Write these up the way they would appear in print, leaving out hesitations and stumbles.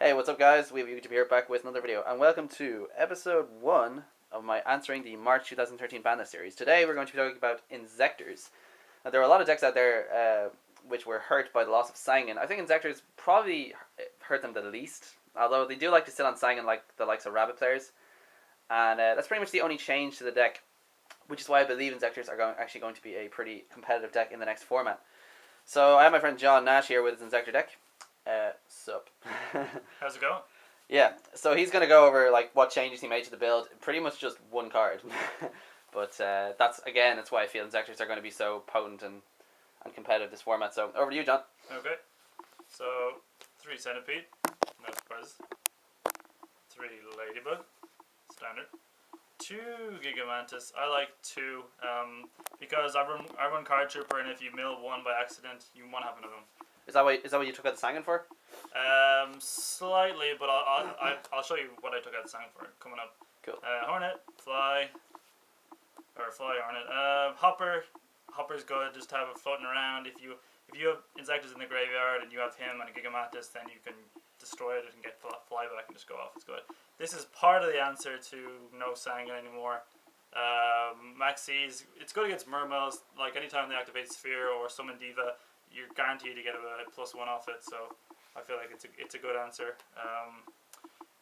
Hey, what's up, guys? We have YouTube here back with another video, and welcome to episode 1 of my answering the March 2013 Banlist series. Today, we're going to be talking about Inzektors. Now, there are a lot of decks out there which were hurt by the loss of Sangan. I think Inzektors probably hurt them the least, although they do like to sit on Sangan like the likes of Rabbit players. And that's pretty much the only change to the deck, which is why I believe Inzektors are actually going to be a pretty competitive deck in the next format. So, I have my friend John Nash here with his Inzektor deck. Sup. How's it going? Yeah, so he's going to go over like what changes he made to the build. Pretty much just one card. But that's why I feel Inzektors are going to be so potent and competitive this format. So over to you, John. Okay. So 3 Centipede, no surprises. 3 Ladybug, standard. 2 Gigamantis. I like 2 because I run Card Trooper, and if you mill 1 by accident, you want to have another one. Is that what you took out the Sangan for? Slightly, but I'll show you what I took out the Sangan for coming up. Cool. Hornet, Fly Hornet. Hopper's good. Just to have it floating around. If you have Inzektors in the graveyard and you have him and a Gigamantis, then you can destroy it and get Fly back and just go off. It's good. This is part of the answer to no Sangan anymore. Maxis, it's good against Mermails. Like anytime they activate Sphere or summon Diva, you're guaranteed to get a +1 off it, so I feel like it's a good answer.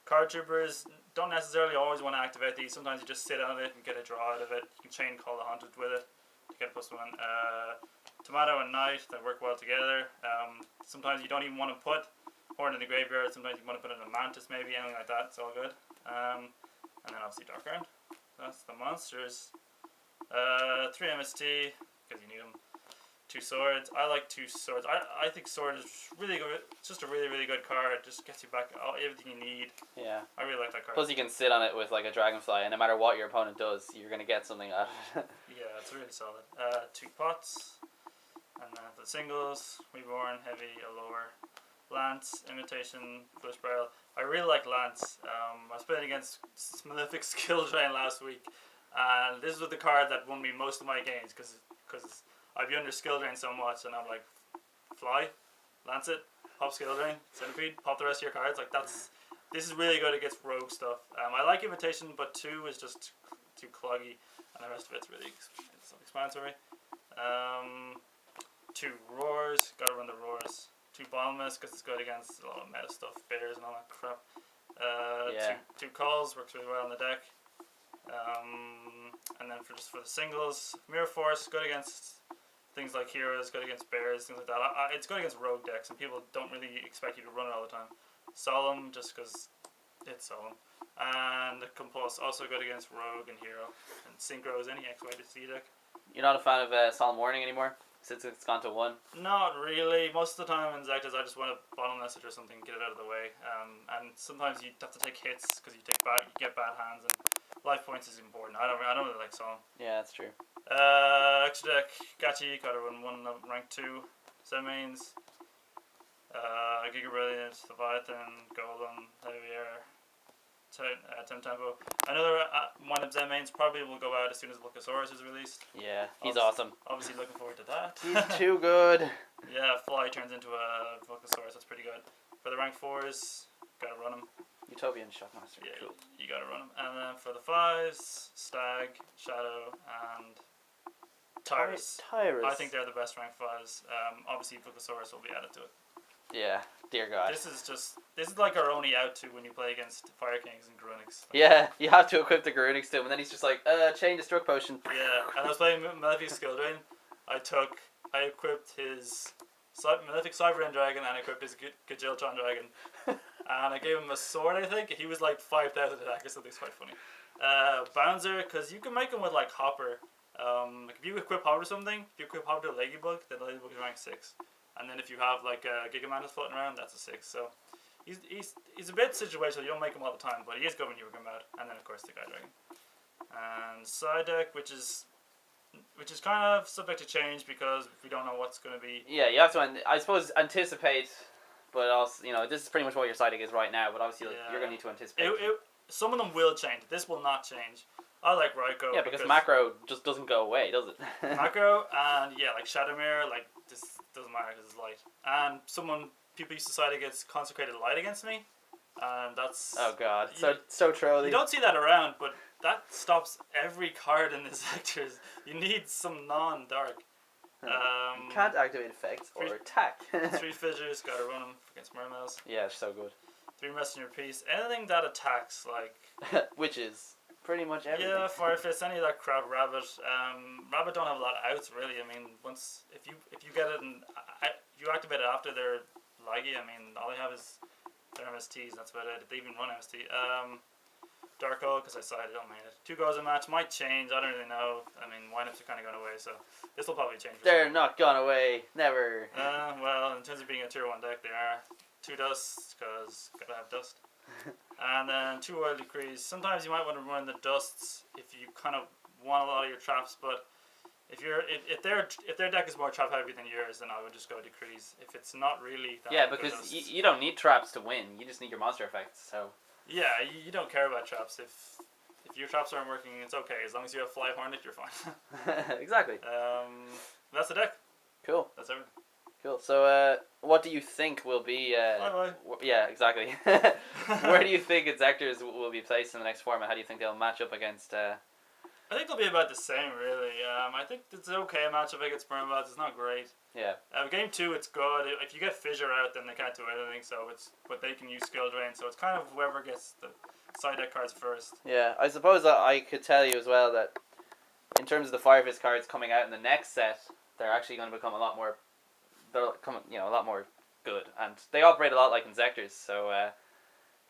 Card Troopers don't necessarily always want to activate these. Sometimes you just sit on it and get a draw out of it. You can chain Call the Haunted with it to get a +1. Tomato and Knight, they work well together. Sometimes you don't even want to put Horn in the graveyard. Sometimes you want to put in a Mantis, maybe, anything like that. It's all good. And then obviously Dark Ground. That's the monsters. 3 MST, because you need them. 2 Swords. I like 2 Swords. I think Sword is really good. It's just a really, really good card. It just gets you back everything you need. Yeah. I really like that card. Plus you can sit on it with like a Dragonfly, and no matter what your opponent does, you're going to get something out of it. Yeah, it's really solid. 2 Pots. And then for the singles, Reborn, Heavy, a lower. Lance, Imitation, Bush Barrel. I really like Lance. I was playing against Malefic Skill Drain last week, and this was the card that won me most of my games because I'd be under Skill Drain so much, and I'm like, Fly, Lance it, pop Skill Drain, Centipede, pop the rest of your cards. Like this is really good against rogue stuff. I like Invitation, but 2 is just too cloggy, and the rest of it's really self-explanatory. 2 Roars, gotta run the Roars. 2 Banlist because it's good against a lot of meta stuff, bears and all that crap. Yeah. 2 Calls works really well on the deck. And then for the singles, Mirror Force, good against things like heroes, good against bears, things like that. It's good against rogue decks, and people don't really expect you to run it all the time. Solemn, just because it's Solemn. And Compulse, also good against rogue and hero. And Synchro is any X-Way to C deck. You're not a fan of Solemn Warning anymore? Since it's gone to 1? Not really. Most of the time in Inzektors, I just want to bottom message or something, get it out of the way. And sometimes you have to take hits because you get bad hands, and life points is important. I don't really like Solemn. Yeah, that's true. Extra deck, Gachi, gotta run 1 rank 2. Zemains, Giga Brilliant, Leviathan, Golem, Heavier, Tempo. Another one of Zemains probably will go out as soon as Lucasaurus is released. Yeah, he's awesome. Obviously looking forward to that. He's too good. Yeah, Fly turns into a Lucasaurus, that's pretty good. For the rank 4s, gotta run them. Utopian Shockmaster. Yeah, cool. you gotta run them. And then for the 5s, Stag, Shadow, and Tyrus. Tyrus. I think they're the best rank 5s. Obviously Lucasaurus will be added to it. Yeah, dear God. This is like our only out to when you play against Fire Kings and Grunix. Like, yeah, you have to equip the Grunix to him, and then he's just like, chain Destruct Potion. yeah, and I was playing Malefic Skill Drain. I equipped his Malefic Cyber Dragon, and I equipped his Gajiltron Dragon. And I gave him a sword, I think. He was like 5,000 attack or something. It's quite funny. Bouncer, because you can make him with like Hopper. Like if you equip Hopper to something, if you equip Hopper to Ladybug, then Ladybug is rank 6. And then if you have like a Gigamantis floating around, that's a 6. So he's a bit situational. You don't make him all the time, but he is good when you work him out. And then of course the Guy Dragon. And side deck, which is kind of subject to change because we don't know what's going to be. Yeah, you have to, I suppose, anticipate. But also, this is pretty much what your side deck is right now. But obviously, you're going to need to anticipate. Some of them will change. This will not change. I like Raikou. Yeah, because macro just doesn't go away, does it? Macro and yeah, like Shadowmere, like this doesn't matter because it's light. And people used to side against Consecrated Light against me. and that's Oh god, you, so trolly. you don't see that around, but that stops every card in the Inzektors. You need some non-dark. You can't activate effects or attack. 3 fissures, gotta run them against Mermails. Yeah, it's so good. 3 messenger piece. Anything that attacks, like which is pretty much everything. yeah, Fire Fist, any of that crap. Rabbit. Rabbit don't have a lot of outs really. I mean, once if you get it and you activate it after they're laggy, I mean, all they have is their MSTs. That's about it. They even run MST. Dark Hole, because I decided I don't mind it. 2 goes a match might change. I don't really know. I mean, windups are kind of going away, so this will probably change. They're not gone away. Never. Well, in terms of being a tier 1 deck, they are. 2 dusts, because gotta have dust. And then 2 Oil Decrees. Sometimes you might want to run the dusts if you kind of want a lot of your traps, but if their deck is more trap heavy than yours, then I would just go Decrees. If it's not really, then yeah, because you don't need traps to win. You just need your monster effects. So. Yeah, you don't care about traps. If your traps aren't working, it's okay. As long as you have Fly Hornet, you're fine. Exactly. That's the deck. Cool. That's everything. Cool. So, what do you think will be? Yeah, exactly. Where do you think Inzektors will be placed in the next format? How do you think they'll match up against? I think they'll be about the same, really. I think it's an okay matchup against Spermbots. It's not great. Yeah. Game 2, it's good. If you get Fissure out, then they can't do anything. But they can use Skill Drain. So it's kind of whoever gets the side deck cards first. Yeah, I suppose that I could tell you as well that in terms of the Fire Fist cards coming out in the next set, they're actually going to become a lot more. They'll come, a lot more good, and they operate a lot like Inzektors. So,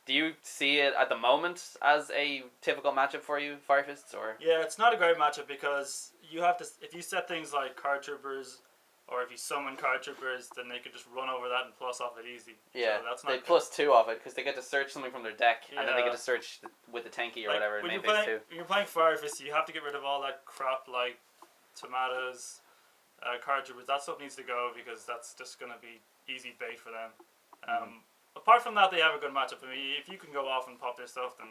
do you see it at the moment as a typical matchup for you, Fire Fists, or? Yeah, it's not a great matchup because you have to. If you set things like Card Troopers, or if you summon Card Troopers, then they could just run over that and plus off it easy. Yeah, so that's not they plus 2 off it because they get to search something from their deck, and then they get to search with the tanky or whatever. When you're playing Fire Fist, you have to get rid of all that crap like tomatoes. Card Troopers, that stuff needs to go because that's just going to be easy bait for them. Apart from that, they have a good matchup. I mean, if you can go off and pop their stuff, then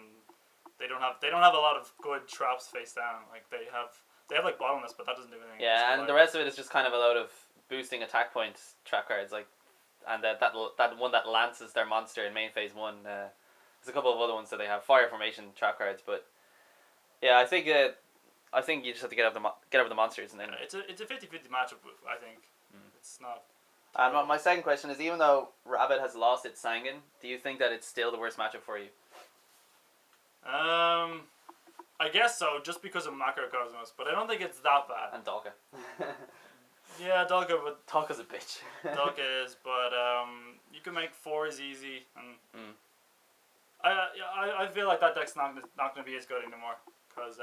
they don't have a lot of good traps face down. Like they have like Bottomless, but that doesn't do anything. Yeah, and the rest of it is just kind of a load of boosting attack points trap cards, like, and that one that lances their monster in main phase 1. There's a couple of other ones that they have fire formation trap cards, but yeah, I think you just have to get over the monsters, and then it's a 50-50 matchup. I think it's not. And my second question is, even though Rabbit has lost its Sangan, do you think that it's still the worst matchup for you? I guess so, just because of Macrocosmos, but I don't think it's that bad. And Dalka. Yeah, Dalka, but Dalka's a bitch. Dalka is, but you can make 4s easy, and I feel like that deck's not gonna be as good anymore because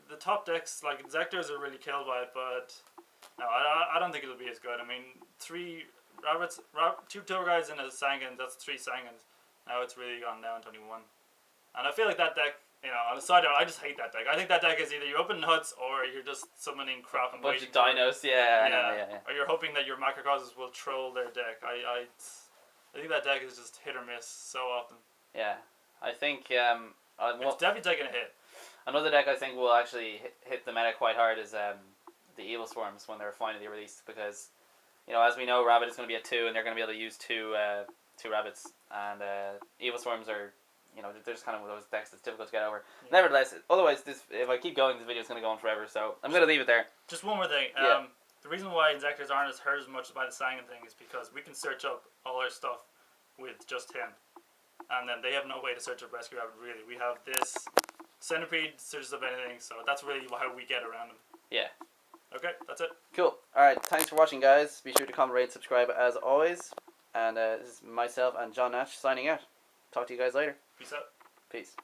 the top decks like Inzektors are really killed by it, but no, I don't think it'll be as good. I mean, 3 rabbits, 2 tour guides and a Sangan, that's 3 Sangans. Now it's really gone down to only 1, and I feel like that deck. On a side note, I just hate that deck. I think that deck is either you open huts or you're just summoning crap and bunch of dinos, yeah. Or you're hoping that your Macrocosmos will troll their deck. I think that deck is just hit or miss so often. Yeah, I think it's definitely taking a hit. Another deck I think will actually hit the meta quite hard is the Evil Swarms when they're finally released, because as we know, Rabbit is going to be at 2 and they're going to be able to use two rabbits, and Evil Swarms are. They're just kind of those decks that's difficult to get over. Yeah. Nevertheless, otherwise, if I keep going, this video is going to go on forever, so I'm going to leave it there. Just one more thing. The reason why Inzektors aren't as hurt as much by the Sangan thing is because we can search up all our stuff with just him. And then they have no way to search up Rescue Rabbit, really. We have this Centipede searches up anything, so that's really how we get around him. Yeah. Okay, that's it. Cool. Alright, thanks for watching, guys. Be sure to comment, rate, subscribe as always. And this is myself and John Nash signing out. Talk to you guys later. Peace out. Peace.